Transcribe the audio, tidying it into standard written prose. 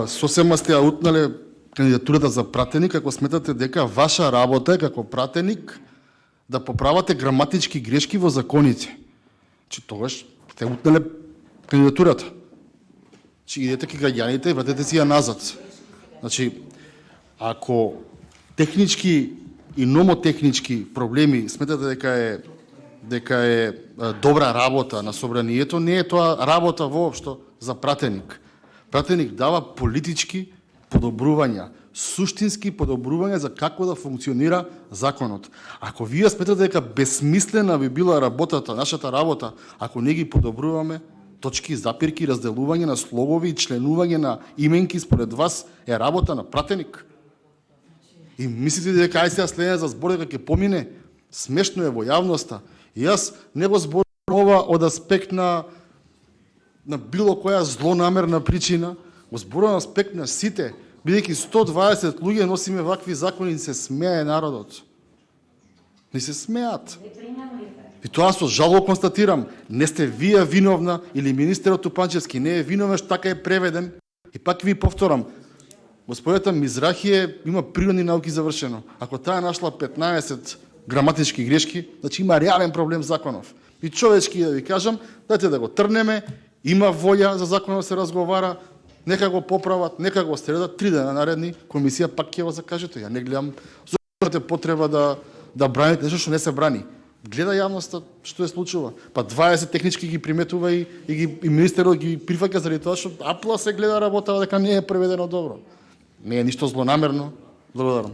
Сосема сте ја утнале кандидатурата за пратеник, ако сметате дека ваша работа е како пратеник да поправате граматички грешки во законите. Че тогаш сте утнале кандидатурата. Че идете ки граѓаните и вратете си ја назад. Значи, ако технички и номотехнички проблеми сметате дека е добра работа на собранието, не е тоа работа воопшто за пратеник. Пратеник дава политички подобрувања, суштински подобрувања за како да функционира законот. Ако вие сметате дека безсмислена би била работата, нашата работа, ако не ги подобруваме, точки, запирки, разделување на словови и членување на именки според вас е работа на пратеник. И мислите дека ај сега следен за збор дека ќе помине, смешно е во јавноста. И јас не го зборувам ова од аспект на било која злонамерна причина, го зборувам аспект на сите, бидејќи 120 луѓе носиме вакви закони и се смее народот. Не се смеат. И тоа со жал констатирам, не сте вие виновна или министерот Тупанчевски не е виновен што така е преведен. И пак ви повторам, господјата Мизрахи има природни науки завршено. Ако таа нашла 15 граматички грешки, значи има реален проблем законов. И човечки да ви кажам, дайте да го трнеме, има волја за законот се разговара, нека го поправат, нека го средат, 3 дена наредни, комисија пак ќе го закажете. Ја не гледам зашто потреба да браните нешто што не се брани. Гледа јавноста што е случува. Па 20 технички ги приметува и министерот ги прифаќа заради тоа што апла се гледа работа дека не е преведено добро. Не е ништо злонамерно. Благодарам.